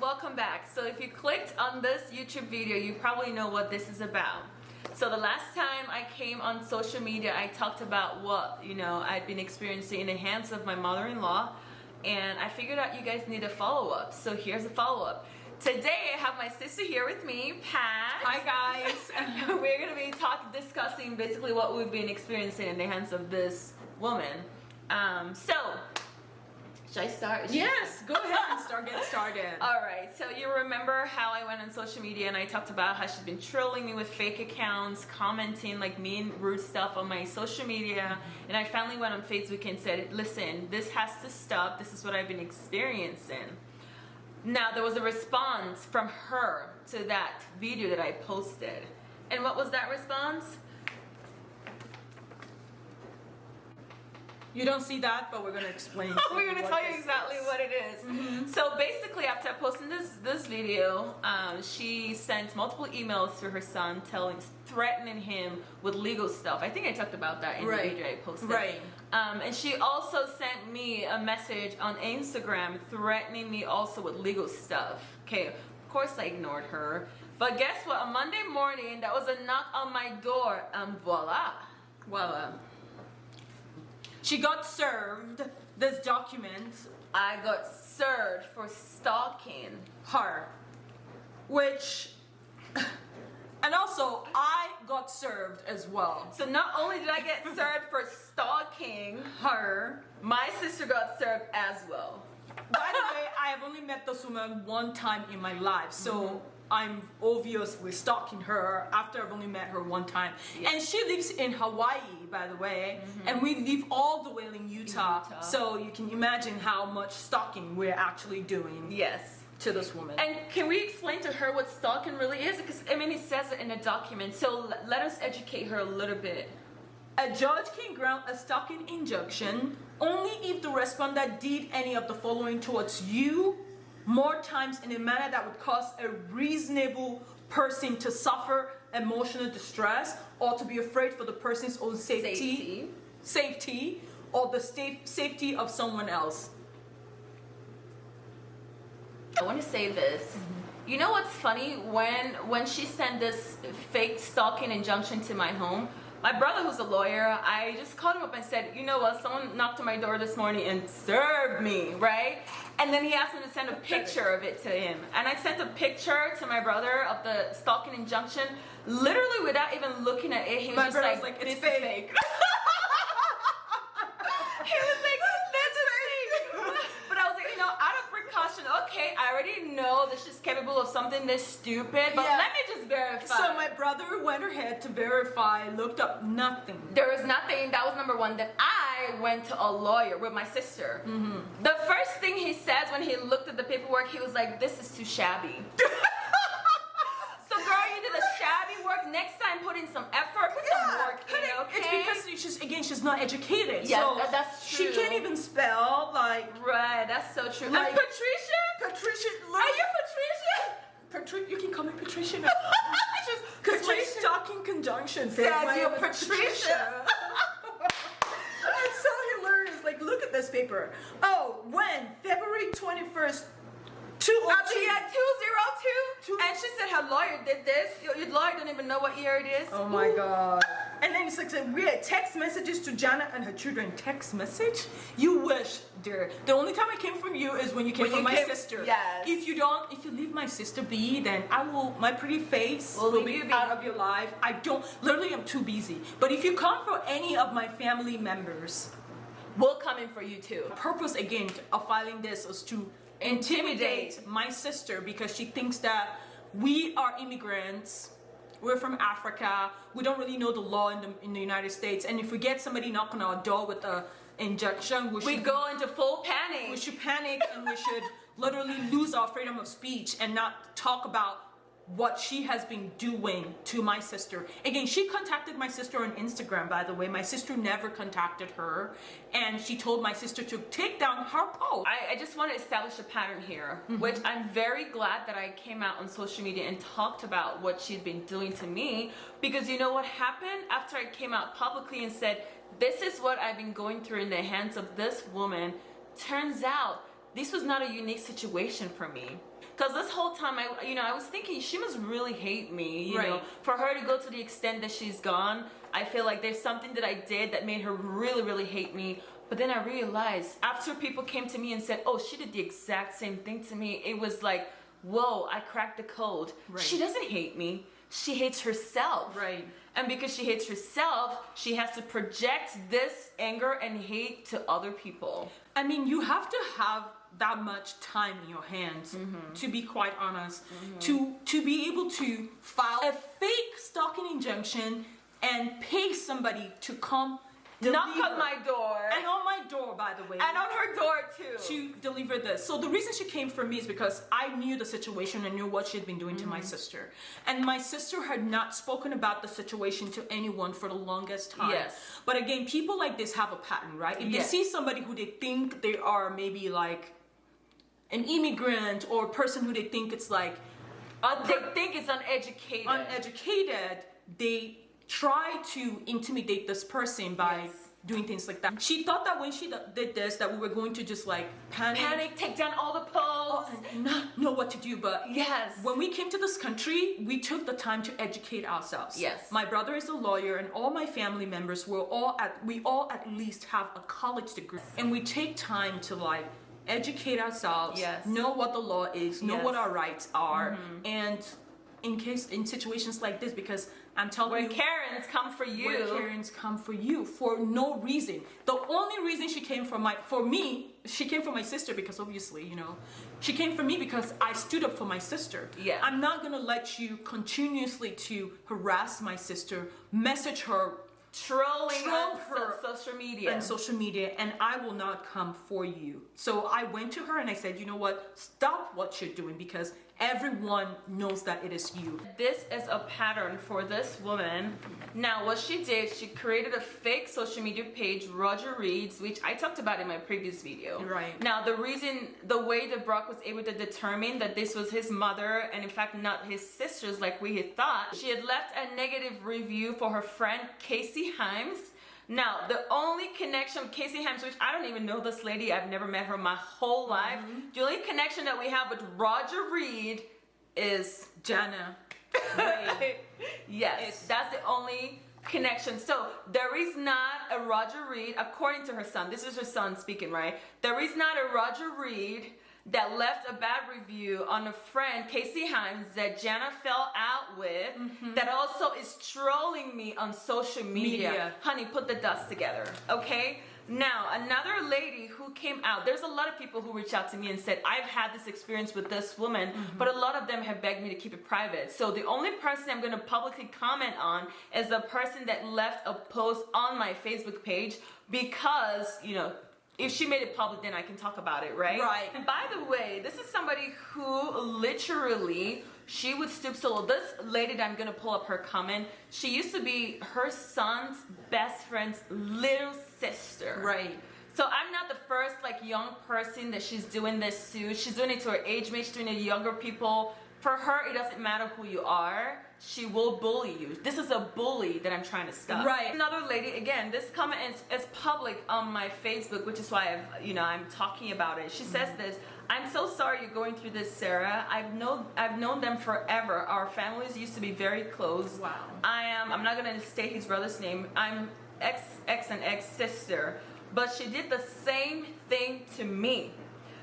welcome back. So if you clicked on this YouTube video, you probably know what this is about. So the last time I came on social media, I talked about what, I'd been experiencing in the hands of my mother-in-law, and I figured out you guys need a follow-up. So here's a follow-up. Today I have my sister here with me, Pat. Hi guys. And we're gonna be discussing basically what we've been experiencing in the hands of this woman. So should I start? Yes, go ahead and get started. Alright, so you remember how I went on social media and I talked about how she's been trolling me with fake accounts, commenting like mean, rude stuff on my social media, and I finally went on Facebook and said, listen, this has to stop, this is what I've been experiencing. Now there was a response from her to that video that I posted. And what was that response? You don't see that, but we're going to explain. We're going to tell you exactly what it is. Mm-hmm. So basically, after posting this video, she sent multiple emails to her son threatening him with legal stuff. I think I talked about that in the video I posted. Right. And she also sent me a message on Instagram threatening me also with legal stuff. Okay, of course I ignored her. But guess what? On Monday morning, that was a knock on my door, and voila. She got served this document. I got served for stalking her. Which, and also I got served as well. So not only did I get served for stalking her, my sister got served as well. By the way, I have only met this woman one time in my life, so I'm obviously stalking her after I've only met her one time. Yeah. And she lives in Hawaii, by the way, and we live all the way in Utah. So you can imagine how much stalking we're actually doing. Yes. To this woman. And can we explain to her what stalking really is? Because I mean, it says it in the document. So let us educate her a little bit. A judge can grant a stalking injunction only if the respondent did any of the following towards you more times in a manner that would cause a reasonable person to suffer emotional distress or to be afraid for the person's own safety or the safety of someone else. I want to say this. You know what's funny? When she sent this fake stalking injunction to my home, my brother, who's a lawyer, I just called him up and said, you know what, someone knocked on my door this morning and served me, right? And then he asked me to send a picture of it to him. And I sent a picture to my brother of the stalking injunction, literally without even looking at it. He was just like, it's fake. fake. He was like, that's fake. But I was like, out of precaution, okay, I already know this is capable of something this stupid, but let me just verify. So my brother went ahead to verify, looked up nothing. There was nothing. That was number one. Then I went to a lawyer with my sister. The first thing he says when he looked at the paperwork, he was like, this is too shabby. So girl, you did a shabby work. Next time put in some effort, put some work in, okay? It's because she's not educated. Yeah, so that's true. She can't even spell, Right, that's so true. Like, and Patricia? Are you Patricia? You can call me Patricia now. Because my stalking conjunction says you're Patricia. It's so hilarious. Like, look at this paper. Oh, when? February 21st, 202. Yeah, 202. And she said her lawyer did this. Your lawyer don't even know what year it is. Oh my God. And then it's like, we had text messages to Jana and her children. Text message? You wish, dear. The only time I came from you is when you came from my sister. Yes. If you leave my sister be, then my pretty face will be out of your life. Literally I'm too busy. But if you come for any of my family members, we'll come in for you too. The purpose again of filing this is to intimidate my sister because she thinks that we are immigrants. We're from Africa. We don't really know the law in the United States. And if we get somebody knocking on our door with an injection, we go into full panic. We should panic and we should literally lose our freedom of speech and not talk about what she has been doing to my sister. Again, she contacted my sister on Instagram, by the way. My sister never contacted her, and she told my sister to take down her post. I just want to establish a pattern here, which I'm very glad that I came out on social media and talked about what she's been doing to me, because you know what happened after I came out publicly and said, this is what I've been going through in the hands of this woman. Turns out this was not a unique situation for me. Because this whole time, I was thinking she must really hate me, you know. For her to go to the extent that she's gone, I feel like there's something that I did that made her really, really hate me. But then I realized after people came to me and said, oh, she did the exact same thing to me, it was like, whoa, I cracked the code. She doesn't hate me. She hates herself. And because she hates herself, she has to project this anger and hate to other people. I mean, you have to have that much time in your hands, to be quite honest, to be able to file a fake stalking injunction and pay somebody to come knock on my door. And on my door, by the way. And on her door, too. To deliver this. So the reason she came for me is because I knew the situation and knew what she had been doing to my sister. And my sister had not spoken about the situation to anyone for the longest time. But again, people like this have a pattern, right? If they see somebody who they think they are maybe like an immigrant or a person who they think it's like... they think it's uneducated. They try to intimidate this person by doing things like that. She thought that when she did this, that we were going to just like panic, take down all the posts, and not know what to do. But when we came to this country, we took the time to educate ourselves. My brother is a lawyer, and all my family members we all at least have a college degree, and we take time to like educate ourselves, know what the law is, know what our rights are, and in situations like this, because I'm telling you, Karens come for you. Where Karens come for you for no reason. The only reason she came for me, she came for my sister because obviously, you know, she came for me because I stood up for my sister. I'm not gonna let you continuously to harass my sister, message her, troll her on social media, and I will not come for you. So I went to her and I said, you know what, stop what you're doing, because everyone knows that it is you. This is a pattern for this woman. Now what she did, she created a fake social media page, Roger Reed's, which I talked about in my previous video. Now the way that Brock was able to determine that this was his mother and in fact not his sisters like we had thought, she had left a negative review for her friend Casey Himes. Now, the only connection with Casey Himes, which I don't even know this lady, I've never met her my whole life. The only connection that we have with Roger Reed is Jana. That's the only connection. So there is not a Roger Reed, according to her son. This is her son speaking, right? There is not a Roger Reed that left a bad review on a friend, Casey Himes, that Jana fell out with, that also is trolling me on social media. Honey, put the dust together, okay? Now, another lady who came out, there's a lot of people who reached out to me and said, I've had this experience with this woman, but a lot of them have begged me to keep it private. So the only person I'm going to publicly comment on is the person that left a post on my Facebook page, because, you know, if she made it public, then I can talk about it, right? And by the way, this is somebody who literally, she would stoop so low. This lady that I'm going to pull up her comment, she used to be her son's best friend's little sister. So I'm not the first like young person that she's doing this to. She's doing it to her age mate, she's doing it to younger people. For her, it doesn't matter who you are. She will bully you. This is a bully that I'm trying to stop. Another lady, again, this comment is public on my Facebook, which is why I'm talking about it. She says this: I'm so sorry you're going through this, Sarah. I've known them forever. Our families used to be very close. I'm not gonna state his brother's name. I'm ex and ex sister, but she did the same thing to me.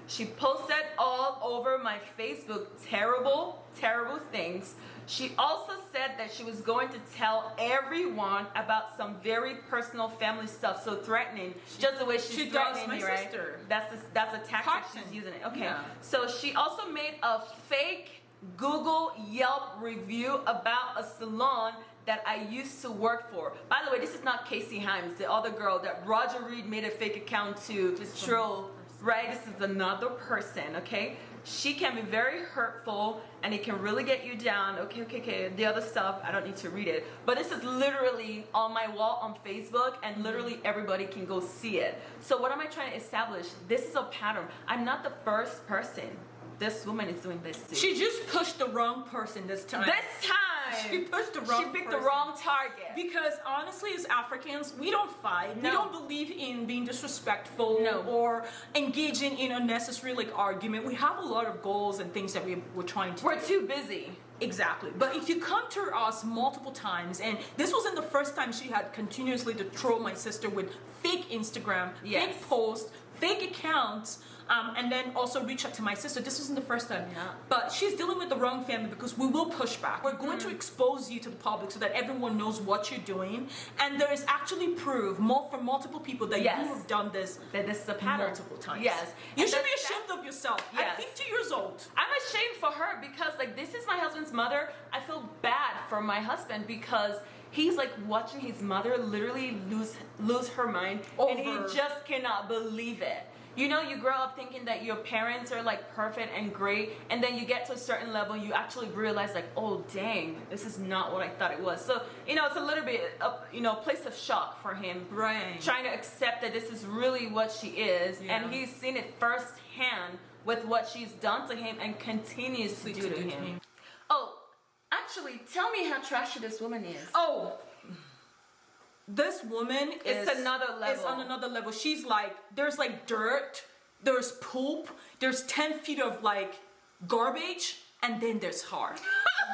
She posted all over my Facebook terrible, terrible things. She also said that she was going to tell everyone about some very personal family stuff, so threatening, just the way she's threatening me, right? Sister. That's a tactic she's using it. Okay. So she also made a fake Google Yelp review about a salon that I used to work for. By the way, this is not Casey Himes, the other girl that Roger Reed made a fake account to troll. Right, this is another person, okay? She can be very hurtful and it can really get you down. Okay. The other stuff, I don't need to read it. But this is literally on my wall on Facebook, and literally everybody can go see it. So what am I trying to establish? This is a pattern. I'm not the first person this woman is doing this to. She just pushed the wrong person this time. This time! She pushed the wrong She picked person. the wrong target. Because honestly, as Africans, we don't fight. No. We don't believe in being disrespectful No. or engaging in unnecessary argument. We have a lot of goals and things that we're trying to do. We're too busy. Exactly. But if you come to us multiple times, and this wasn't the first time she had continuously to troll my sister with fake Instagram, Yes. fake posts, fake accounts, and then also reach out to my sister. This wasn't the first time. Yeah. But she's dealing with the wrong family because we will push back. We're going to expose you to the public so that everyone knows what you're doing. And there is actually proof from multiple people that Yes. you have done this That this is a pattern. multiple times. Yes. You And should be that's- ashamed of yourself Yes. at 50 years old. I'm ashamed for her because this is my husband's mother. I feel bad for my husband because he's watching his mother literally lose her mind, and he Over. just cannot believe it. You know, you grow up thinking that your parents are perfect and great, and then you get to a certain level, you actually realize oh dang, this is not what I thought it was. So it's a little bit of place of shock for him, Right. trying to accept that this is really what she is, Yeah. and he's seen it firsthand with what she's done to him and continues to do to him. Oh, actually, tell me how trashy this woman is. Oh, this woman It's another level. It's on another level. She's there's dirt, there's poop, there's 10 feet of garbage, and then there's her.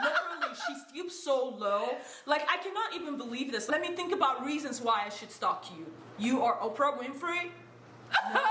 Literally, she stoops so low. I cannot even believe this. Let me think about reasons why I should stalk you. You are Oprah Winfrey? No.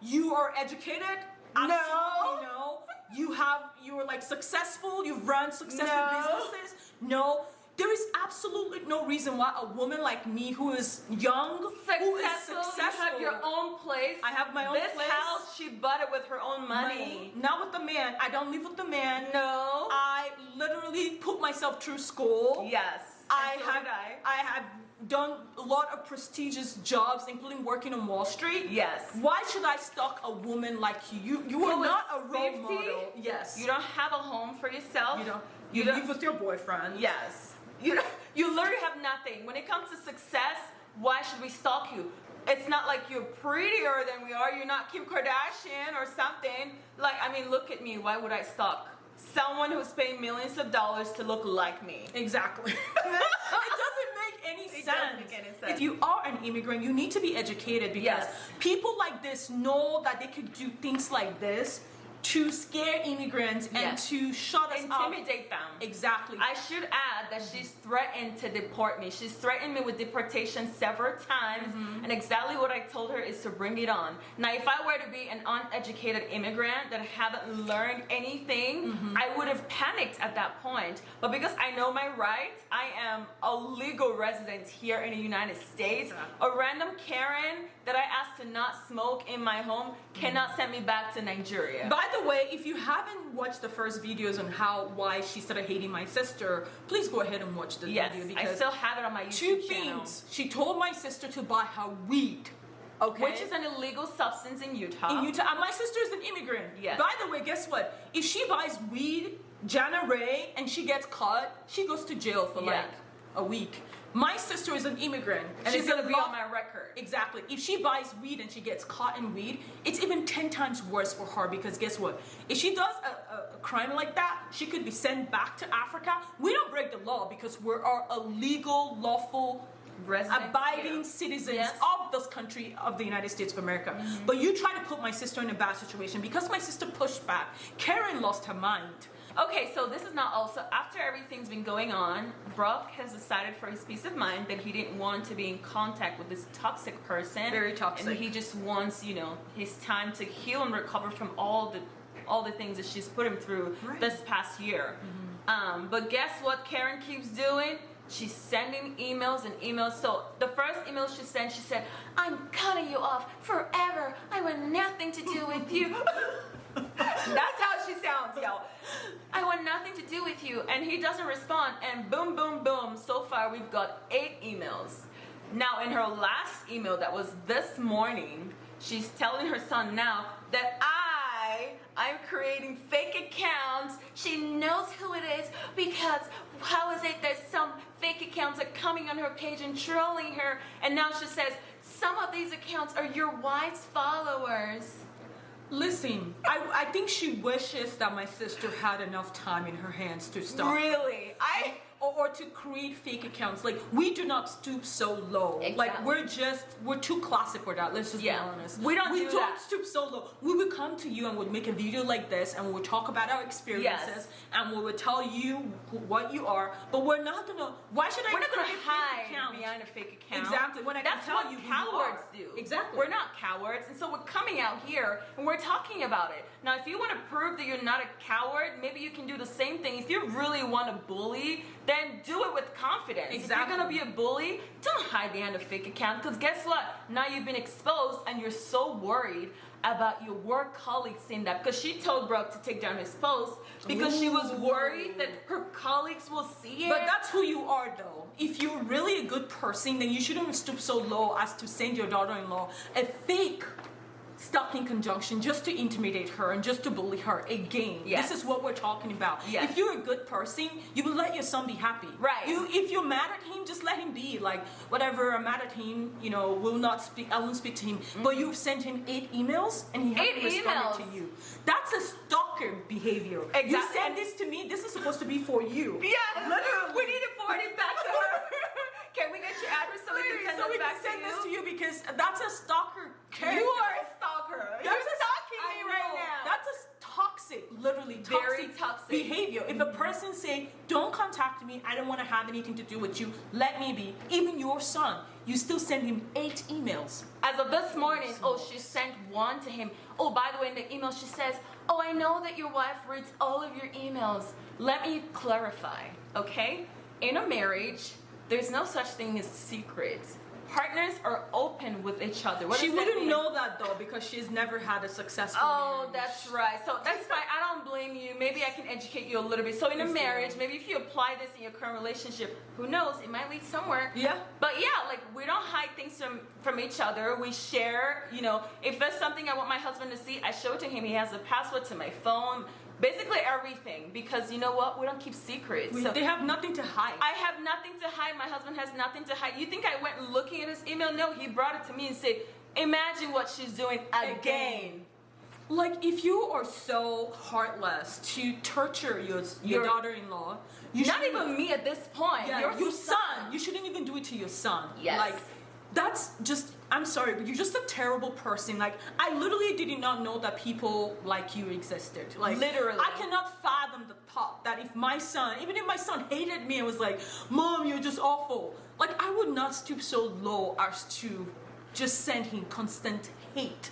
You are educated? Absolutely no. You're successful, you've run successful businesses? No. There is absolutely no reason why a woman like me who is young, who is successful, you have your own place. I have my own this place. house she bought it with her own money. Not with the man. I don't live with the man. No. I literally put myself through school. Yes. I And so have did I. I have done a lot of prestigious jobs, including working on Wall Street. Yes. Why should I stalk a woman like you? You are Who is not a role 50? model. Yes. You don't have a home for yourself. You don't. You You don't. live with your boyfriend. Yes. You literally have nothing. When it comes to success, why should we stalk you? It's not like you're prettier than we are. You're not Kim Kardashian or something. Look at me. Why would I stalk someone who's paying millions of dollars to look like me? Exactly. It doesn't make any sense. doesn't make any sense. If you are an immigrant, you need to be educated because Yes. people like this know that they could do things like this to scare immigrants and Yes. to shut us up. Intimidate them. Exactly. I should add that she's threatened to deport me. She's threatened me with deportation several times, and exactly what I told her is to bring it on. Now, if I were to be an uneducated immigrant that haven't learned anything, I would have panicked at that point. But because I know my rights, I am a legal resident here in the United States. Exactly. A random Karen that I asked to not smoke in my home cannot send me back to Nigeria. By the way, if you haven't watched the first videos on why she started hating my sister, please go ahead and watch the Yes, video I because still have it on my two YouTube channel. things. She told my sister to buy her weed. Okay. Which is an illegal substance in Utah. In Utah, and my sister is an immigrant. Yes. By the way, guess what? If she buys weed, Jana Ray, and she gets caught, she goes to jail for Yeah. a week. My sister is an immigrant, and she's it's gonna a be on my record. Exactly. If she buys weed and she gets caught in weed, it's even 10 times worse for her because guess what? If she does a crime like that, she could be sent back to Africa. We don't break the law because we're a legal, lawful, Residents abiding here. citizens Yes. of this country, of the United States of America. But you try to put my sister in a bad situation because my sister pushed back. Karen lost her mind. Okay, so this is not also after everything's been going on, Brock has decided for his peace of mind that he didn't want to be in contact with this toxic person. Very toxic. And he just wants, his time to heal and recover from all the things that she's put him through Right. this past year. But guess what Karen keeps doing? She's sending emails and emails. So the first email she sent, she said, "I'm cutting you off forever. I want nothing to do with you." That's how she sounds, y'all. "I want nothing to do with you." And he doesn't respond. And boom, boom, boom. So far, we've got 8 emails. Now, in her last email that was this morning, she's telling her son now that I'm creating fake accounts. She knows who it is because how is it that some fake accounts are coming on her page and trolling her? And now she says, some of these accounts are your wife's followers. Listen, I think she wishes that my sister had enough time in her hands to stop. Really? or to create fake accounts. Like, we do not stoop so low. Exactly. Like, we're too classy for that. Let's just be honest. We don't stoop so low. We would come to you and would make a video like this, and we would talk about our experiences, and we would tell you what you are. But we're not gonna. Why should We're not gonna create a fake hide account behind a fake account. Exactly. When I can That's tell what you who cowards you are. do. Exactly. We're not cowards, and so we're coming out here and we're talking about it. Now, if you want to prove that you're not a coward, maybe you can do the same thing. If you really want to bully, then do it with confidence. Exactly. If you're gonna be a bully, don't hide behind a fake account, because guess what? Now you've been exposed and you're so worried about your work colleagues seeing that, because she told Brooke to take down his post because she was worried that her colleagues will see it. But that's who you are, though. If you're really a good person, then you shouldn't stoop so low as to send your daughter-in-law a fake stalking conjunction just to intimidate her and just to bully her again. Yes. This is what we're talking about. Yes. If you're a good person, you will let your son be happy. Right. If you're mad at him, just let him be. Like, whatever, I'm mad at him, will not speak, I won't speak to him. But you've sent him 8 emails and he hasn't responded to you. That's a stalker behavior. Exactly. You send this to me, this is supposed to be for you. Yes. Literally. We need to forward it back to her. Can we get your address so we can send this to you? Because that's a stalker character. You are a stalker. You're stalking me right now. That's a toxic, literally Very toxic behavior. If a person say, don't contact me, I don't want to have anything to do with you, let me be. Even your son, you still send him 8 emails. As of this morning, she sent one to him. Oh, by the way, in the email she says, oh, I know that your wife reads all of your emails. Let me clarify, okay? In a marriage, there's no such thing as secrets. Partners are open with each other. She wouldn't know that, though, because she's never had a successful marriage. That's right. So that's fine. I don't blame you. Maybe I can educate you a little bit. So in a marriage, maybe if you apply this in your current relationship, who knows? It might lead somewhere. Yeah. But yeah, like, we don't hide things from each other. We share, if there's something I want my husband to see, I show it to him. He has a password to my phone. Basically everything, because you know what? We don't keep secrets. They have nothing to hide. I have nothing to hide. My husband has nothing to hide. You think I went looking at his email? No, he brought it to me and said, imagine what she's doing again. Like, if you are so heartless to torture your daughter-in-law, not even me at this point. Yeah, your son. You shouldn't even do it to your son. Yes. Like, that's just, I'm sorry, but you're just a terrible person. Like, I literally did not know that people like you existed. Like, literally. I cannot fathom the thought that if my son, even if my son hated me and was like, Mom, you're just awful. Like, I would not stoop so low as to just send him constant hate.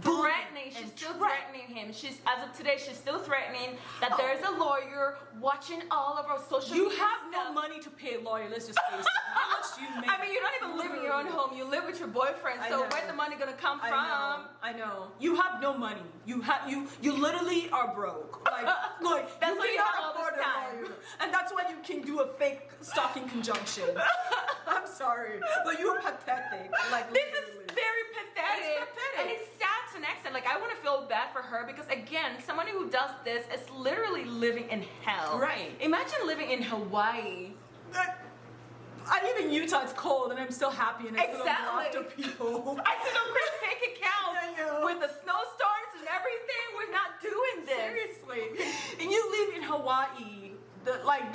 Threatening. She's still threatening him. As of today, she's still threatening that there's a lawyer watching all of our social media. You have no money to pay a lawyer. Let's just face it. How much do you make? I mean, you don't even live in your own home. You live with your boyfriend. So where's the money gonna come from? I know. You have no money. You literally are broke. Like that's what you have all afford this time. a lawyer, and that's why you can do a fake stalking conjunction. I'm sorry, but you're pathetic. Like, this is very pathetic. It's pathetic. And it's sad to an extent. Like, I want to feel bad for her because, again, somebody who does this is literally living in hell. Right. Imagine living in Hawaii. I live in Utah. It's cold, and I'm still happy, and I still go after people. I still don't create fake accounts with the snowstorms and everything. We're not doing this. Seriously. And you live in Hawaii,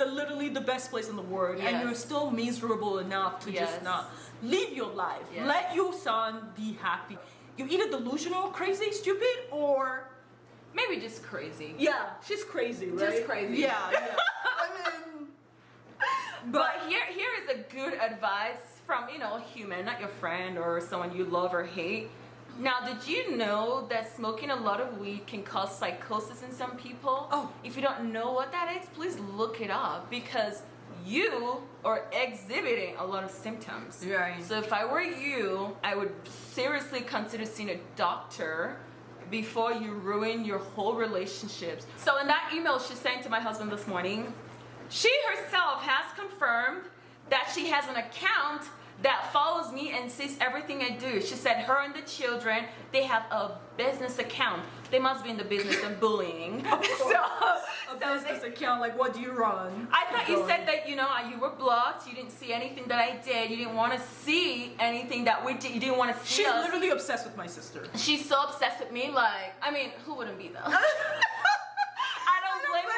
literally the best place in the world, and you're still miserable enough to just not live your life. Yes. Let your son be happy. You're either delusional, crazy, stupid, or maybe just crazy. Yeah, she's crazy, right? Just crazy. Yeah. I mean, but here is a good advice from a human, not your friend or someone you love or hate. Now, did you know that smoking a lot of weed can cause psychosis in some people? Oh. If you don't know what that is, please look it up, because you are exhibiting a lot of symptoms. Right. So if I were you, I would seriously consider seeing a doctor before you ruin your whole relationships. So in that email she sent to my husband this morning, she herself has confirmed that she has an account that follows me and sees everything I do. She said her and the children, they have a business account. They must be in the business of bullying. A business account, like, what do you run? I thought you said that, you were blocked. You didn't see anything that I did. You didn't want to see anything that we did. You didn't want to see She's us. literally obsessed with my sister. She's so obsessed with me. Like, who wouldn't be though? I don't blame her.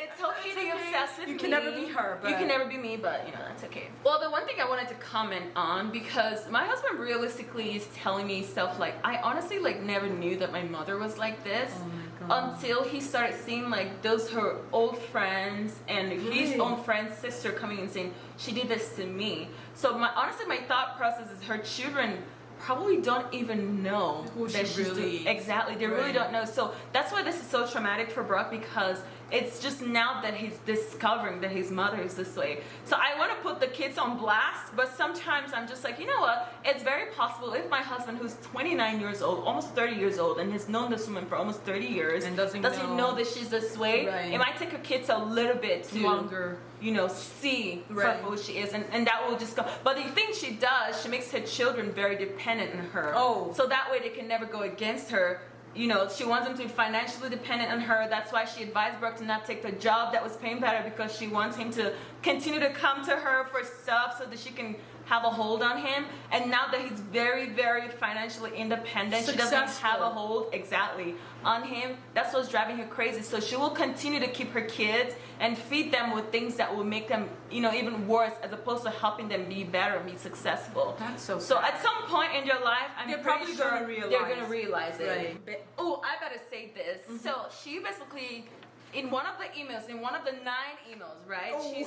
It's okay to be obsessed. obsessed with me. You can never be her. But You can never be me, but you know, that's okay. Well, the one thing I wanted to comment on, because my husband realistically is telling me stuff like, I honestly like never knew that my mother was like this. Oh my God. Until he started seeing like those her old friends and his Really? own friend's sister coming and saying she did this to me. So honestly my thought process is her children probably don't even know Who that she she's really is. exactly. They really Right. don't know. So that's why this is so traumatic for Brock, because it's just now that he's discovering that his mother is this way. So I want to put the kids on blast, but sometimes I'm just like, you know what? It's very possible if my husband, who's 29 years old, almost 30 years old, and has known this woman for almost 30 years, And doesn't know know. that she's this way, Right. it might take her kids a little bit to Longer. you know, see her Right. for who she is, and that will just go. But the thing she does, she makes her children very dependent on her. Oh. So that way they can never go against her. You know, she wants them to be financially dependent on her. That's why she advised Brooke to not take the job that was paying better, because she wants him to continue to come to her for stuff so that she can have a hold on him. And now that he's very, very financially independent, she doesn't Successful. have a hold exactly on him. That's what's driving her crazy. So she will continue to keep her kids and feed them with things that will make them, you know, even worse, as opposed to helping them be better and be successful. That's so So sad. at some point in your life, I'm They're pretty probably sure gonna realize. they're gonna realize it. Right. Oh, I gotta say this. So she basically, in one of the emails, in one of the 9 emails, right? Oh. She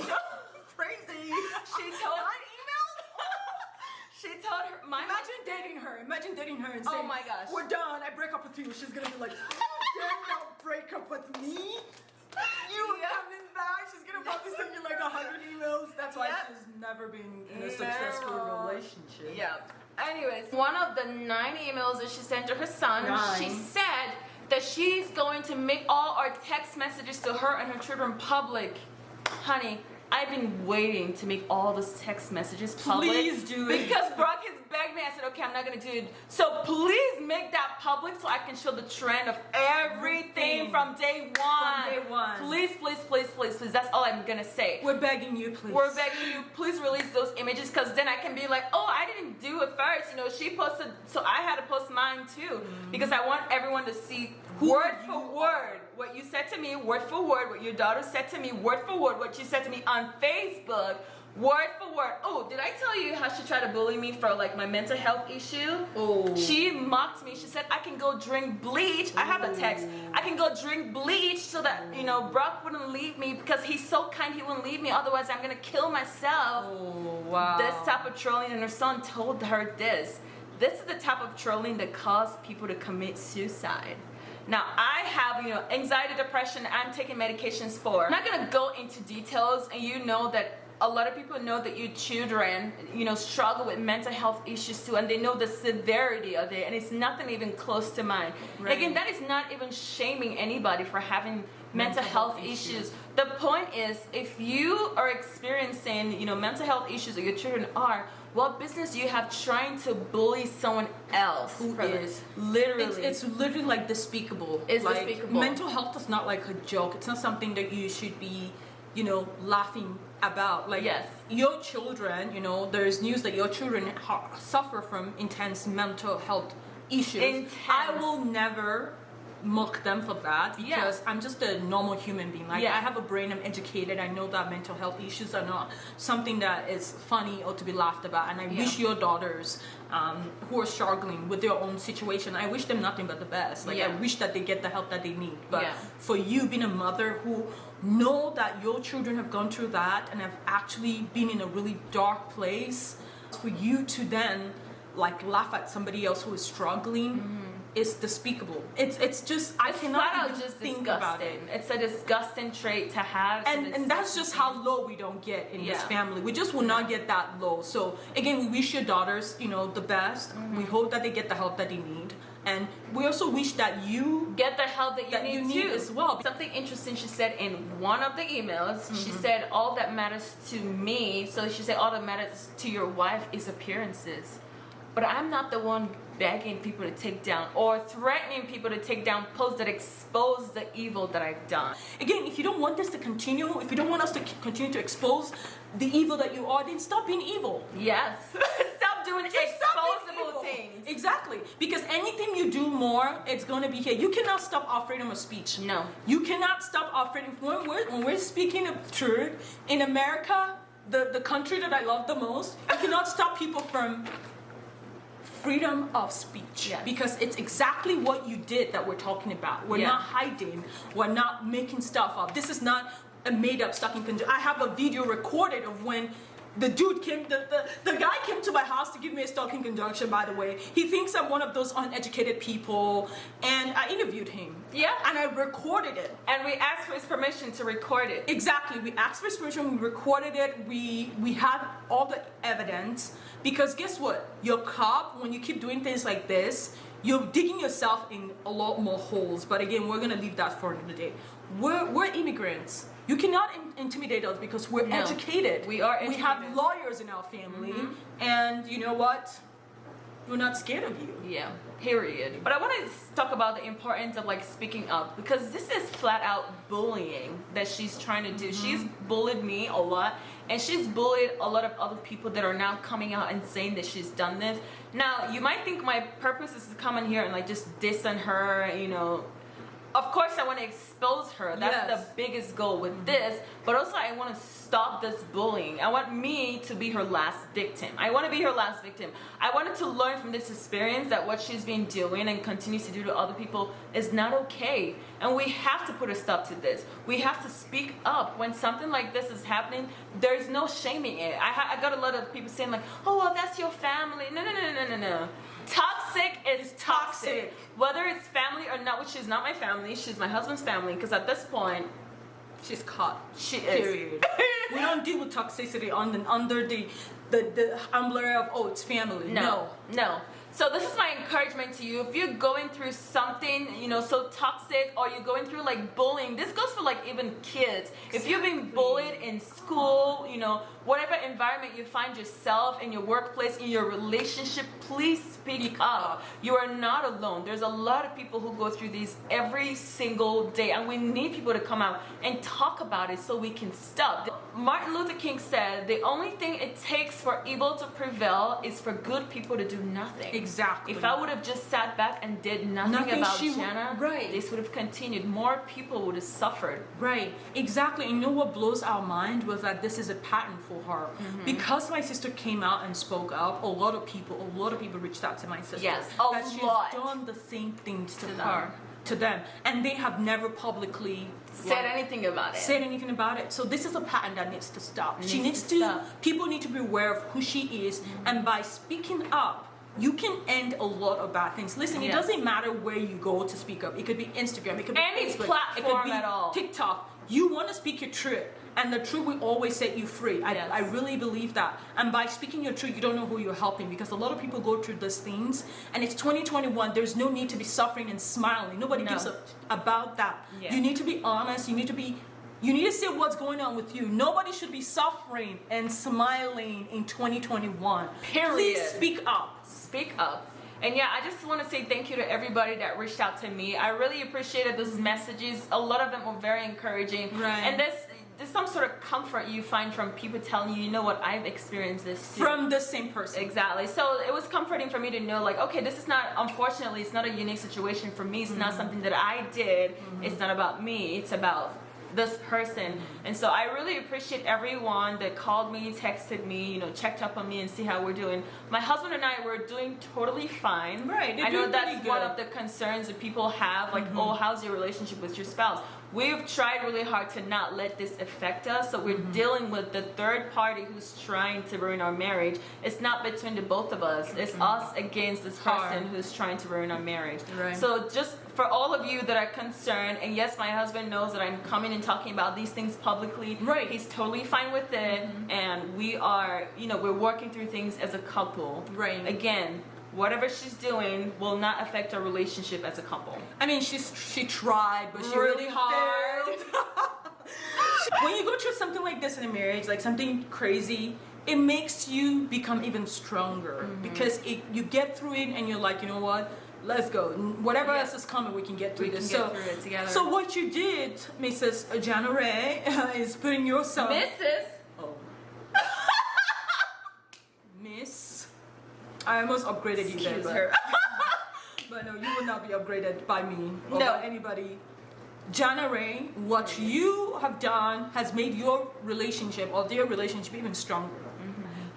Crazy. she told 9 emails? she told her my Imagine dating her. Imagine dating her and Oh saying, my gosh. we're done. I break up with you. She's gonna be like, you dare not break up with me? You are Yeah. coming back. She's gonna probably send you like 100 emails. That's why Yep. she's never been in a successful Never. relationship. Yeah. Anyways, one of the 9 emails that she sent to her son, 9. she said that she's going to make all our text messages to her and her children public. Honey, I've been waiting to make all those text messages public. Please do it. Because Brock has begged me. I said, okay, I'm not going to do it. So please make that public so I can show the trend of everything from day one. From day one. Please, please, please, please, please. That's all I'm going to say. We're begging you, please. We're begging you, please release those images, because then I can be like, oh, I didn't do it first. You know, she posted, so I had to post mine too, because I want everyone to see word for word what you said to me, word for word what your daughter said to me, word for word what she said to me on Facebook, word for word. Oh, did I tell you how she tried to bully me for like my mental health issue? Oh. She mocked me. She said I can go drink bleach. I have a text. I can go drink bleach so that, you know, Brock wouldn't leave me, because he's so kind, he wouldn't leave me. Otherwise, I'm gonna kill myself. Oh, wow. This type of trolling, and her son told her this. This is the type of trolling that caused people to commit suicide. Now, I have, you know, anxiety, depression, I'm taking medications for. I'm not gonna go into details, and you know that a lot of people know that your children, you know, struggle with mental health issues too, and they know the severity of it, and it's nothing even close to mine. Right. Again, that is not even shaming anybody for having mental health issues. The point is, if you are experiencing, you know, mental health issues, or your children are, what business do you have trying to bully someone else? Who for is? literally? It's literally like despicable. It's like, despicable. Mental health is not like a joke. It's not something that you should be, you know, laughing about. Like, Yes. your children, you know, there's news that your children suffer from intense mental health issues. Intense. I will never mock them for that, Yeah. because I'm just a normal human being. Like, Yeah. I have a brain, I'm educated, I know that mental health issues are not something that is funny or to be laughed about, and I Yeah. wish your daughters who are struggling with their own situation, I wish them nothing but the best. Like, I Yeah. wish that they get the help that they need. But Yeah. for you being a mother who know that your children have gone through that and have actually been in a really dark place, for you to then like laugh at somebody else who is struggling is despicable. It's just I It's cannot flat out even just think about it. disgusting. It's a disgusting trait to have. And that's just how low we don't get in this Yeah. family. We just will not get that low. So again, we wish your daughters, you know, the best. We hope that they get the help that they need, and we also wish that you get the help that you need too. as well. Something interesting she said in one of the emails. She said all that matters to me. So she said all that matters to your wife is appearances. But I'm not the one begging people to take down or threatening people to take down posts that expose the evil that I've done. Again, if you don't want this to continue, if you don't want us to continue to expose the evil that you are, then stop being evil. Yes. Stop doing Just stop being exposable evil. things. Exactly. Because anything you do more, it's going to be here. You cannot stop our freedom of speech. No. You cannot stop our freedom. When we're speaking of truth, in America, the country that I love the most, you cannot stop people from freedom of speech. Yes. Because it's exactly what you did that we're talking about. We're not hiding. We're not making stuff up. This is not a made-up stalking conjunction. I have a video recorded of when the dude came, the guy came to my house to give me a stalking conjunction, by the way. He thinks I'm one of those uneducated people, and I interviewed him. Yeah. And I recorded it. And we asked for his permission to record it. Exactly. We asked for his permission, we recorded it, we had all the evidence. Because guess what? Your cop, when you keep doing things like this, you're digging yourself in a lot more holes. But again, we're gonna leave that for another day. We're immigrants. You cannot intimidate us because we're educated. We are educated. We have lawyers in our family, and you know what? We're not scared of you. Yeah, period. But I want to talk about the importance of like speaking up, because this is flat out bullying that she's trying to do. She's bullied me a lot, and she's bullied a lot of other people that are now coming out and saying that she's done this. Now, you might think my purpose is to come in here and like just diss on her, you know. Of course, I want to expose her. That's the biggest goal with this. But also, I want to stop this bullying. I want me to be her last victim. I want to be her last victim. I wanted to learn from this experience that what she's been doing and continues to do to other people is not okay. And we have to put a stop to this. We have to speak up. When something like this is happening, there's no shaming it. I got a lot of people saying like, oh, well, that's your family. No. Toxic is toxic. Whether it's family or not, which is not my family, she's my husband's family, because at this point, She's caught. she Period. is. We don't deal with toxicity under the umbrella of it's family. No. So this is my encouragement to you. If you're going through something, you know, so toxic, or you're going through like bullying, this goes for like even kids. If you've been bullied in school, you know, whatever environment you find yourself, in your workplace, in your relationship, please speak up. You are not alone. There's a lot of people who go through these every single day, and we need people to come out and talk about it so we can stop. Martin Luther King said, the only thing it takes for evil to prevail is for good people to do nothing. Exactly. If I would have just sat back and did nothing about Jenna, this would have continued. More people would have suffered. Right, exactly. And you know what blows our mind was that this is a pattern for her. Because my sister came out and spoke up, a lot of people reached out to my sister. Yes, that she's done the same things to them, and they have never publicly said anything about it. So this is a pattern that needs to stop. People need to be aware of who she is, and by speaking up, you can end a lot of bad things. Listen, it doesn't matter where you go to speak up. It could be Instagram, it could be any Facebook, platform it could be at all. TikTok. You want to speak your truth, and the truth will always set you free. I really believe that. And by speaking your truth, you don't know who you're helping, because a lot of people go through these things, and it's 2021. There's no need to be suffering and smiling. Nobody gives a about that. You need to be honest. You need to say what's going on with you. Nobody should be suffering and smiling in 2021. Period. Please speak up. Speak up. And yeah, I just want to say thank you to everybody that reached out to me. I really appreciated those messages. A lot of them were very encouraging. Right. And there's some sort of comfort you find from people telling you, you know what, I've experienced this too. From the same person. Exactly. So it was comforting for me to know, like, okay, this is not, unfortunately, it's not a unique situation for me. It's not something that I did. It's not about me. It's about this person. And so I really appreciate everyone that called me, texted me, you know, checked up on me and see how we're doing. My husband and I were doing totally fine. Right. I know that's one of the concerns that people have, like, oh, how's your relationship with your spouse? We've tried really hard to not let this affect us, so we're dealing with the third party who's trying to ruin our marriage. It's not between the both of us. It's us against this person who's trying to ruin our marriage. Right. So just for all of you that are concerned, and yes, my husband knows that I'm coming and talking about these things publicly. Right. He's totally fine with it, and we are, you know, we're working through things as a couple. Right. Again, whatever she's doing will not affect our relationship as a couple. I mean, she tried, but she really hard. When you go through something like this in a marriage, like something crazy, it makes you become even stronger, because you get through it and you're like, you know what? Let's go. Whatever else is coming, we can get through this. We can get through it together. So what you did, Mrs. Jana Ray, is putting yourself... Mrs. Oh. Miss I almost upgraded you there. Excuse But, her. but no, you will not be upgraded by me or No. by anybody. Jana Ray, what you have done has made your relationship or their relationship even stronger.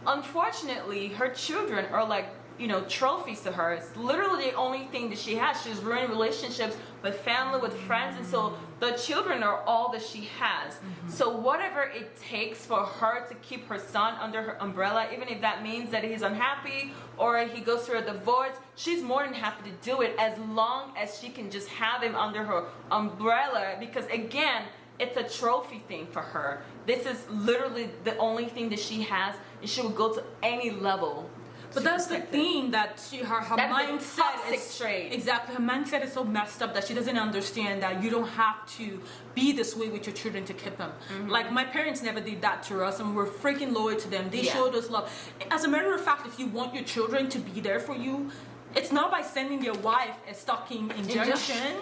Unfortunately, her children are like, you know, trophies to her. It's literally the only thing that she has. She's ruined relationships with family, with friends, and so the children are all that she has. So whatever it takes for her to keep her son under her umbrella, even if that means that he's unhappy or he goes through a divorce, she's more than happy to do it as long as she can just have him under her umbrella, because again, it's a trophy thing for her. This is literally the only thing that she has, and she will go to any level. But that's the thing, that her That's mindset a toxic is trait. exactly, her mindset is so messed up that she doesn't understand that you don't have to be this way with your children to keep them. Like my parents never did that to us, and we're freaking loyal to them. They showed us love. As a matter of fact, if you want your children to be there for you, it's not by sending your wife a stalking injunction.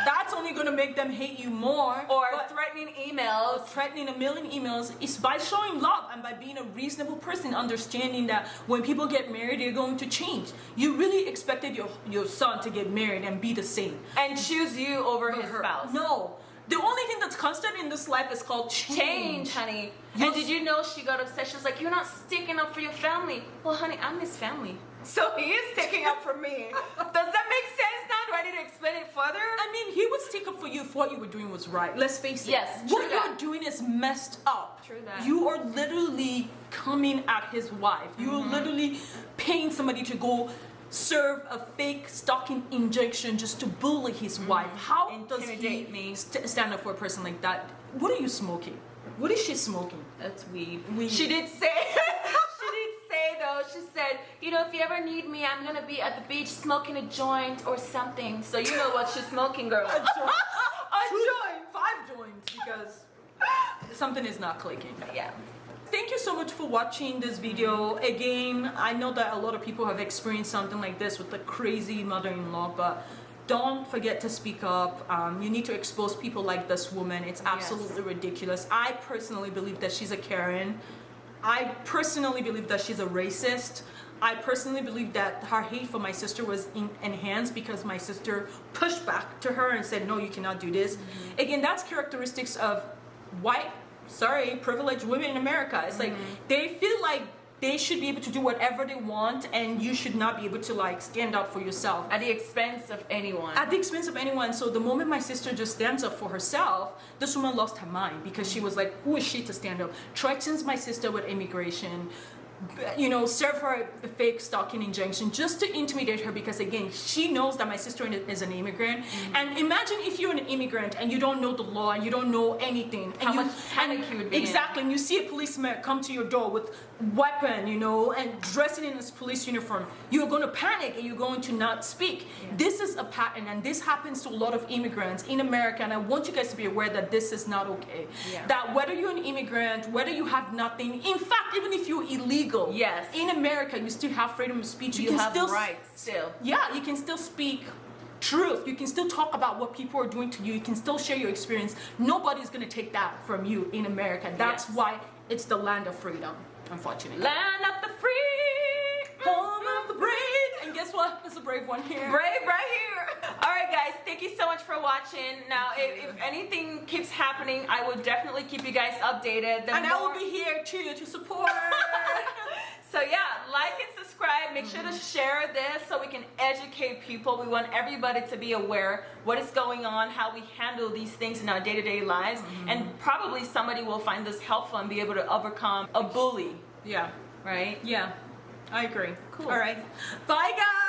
That's only going to make them hate you more. Or threatening emails. Threatening a million emails. It's by showing love and by being a reasonable person, understanding that when people get married, they're going to change. You really expected your son to get married and be the same. And choose you over his spouse. No. The only thing that's constant in this life is called Change, honey. And did you know she got upset? She was like, you're not sticking up for your family. Well, honey, I'm his family. So he is sticking up for me. Does that make sense now? Do I need to explain it further? I mean, he would stick up for you if what you were doing was right. Let's face it. Yes, what true you're that. doing is messed up. True that. You are literally coming at his wife. You are literally paying somebody to go serve a fake stalking injection just to bully his wife. How does Intimidate he me. stand up for a person like that? What are you smoking? What is she smoking? That's weed. Weed. She did say, she did say though, she said, you know, if you ever need me, I'm gonna be at the beach smoking a joint or something. So you know what she's smoking, girl. A joint. 5 joints, because something is not clicking. Yeah. Thank you so much for watching this video. Again, I know that a lot of people have experienced something like this with the crazy mother-in-law, but don't forget to speak up. You need to expose people like this woman. It's absolutely ridiculous. I personally believe that she's a Karen. I personally believe that she's a racist. I personally believe that her hate for my sister was enhanced because my sister pushed back to her and said, no, you cannot do this. Again, that's characteristics of white, privileged women in America. It's like they feel like they should be able to do whatever they want, and you should not be able to like stand up for yourself At the expense of anyone. at the expense of anyone. So the moment my sister just stands up for herself, this woman lost her mind, because she was like, who is she to stand up? Threatens my sister with immigration, you know, serve her a fake stalking injunction just to intimidate her, because again, she knows that my sister is an immigrant. And imagine if you're an immigrant and you don't know the law and you don't know anything, and How much panic you would be in. exactly, and you see a policeman come to your door with weapon, you know, and dressing in his police uniform, you're going to panic and you're going to not speak. This is a pattern, and this happens to a lot of immigrants in America, and I want you guys to be aware that this is not okay. That whether you're an immigrant, whether you have nothing, in fact, even if you're illegal, in America, you still have freedom of speech. You can have still rights still. Yeah, you can still speak truth. You can still talk about what people are doing to you. You can still share your experience. Nobody's going to take that from you in America. That's why it's the land of freedom, unfortunately. Land of the free. Home of the brave. And guess what? There's a brave one here. Brave right here. All right, guys. Thank you so much for watching. Now, if anything keeps happening, I will definitely keep you guys updated. And I will be here too to support. So yeah, like and subscribe. Make sure to share this so we can educate people. We want everybody to be aware what is going on, how we handle these things in our day-to-day lives, and probably somebody will find this helpful and be able to overcome a bully. Yeah. Right? Yeah. I agree. Cool. All right. Bye, guys.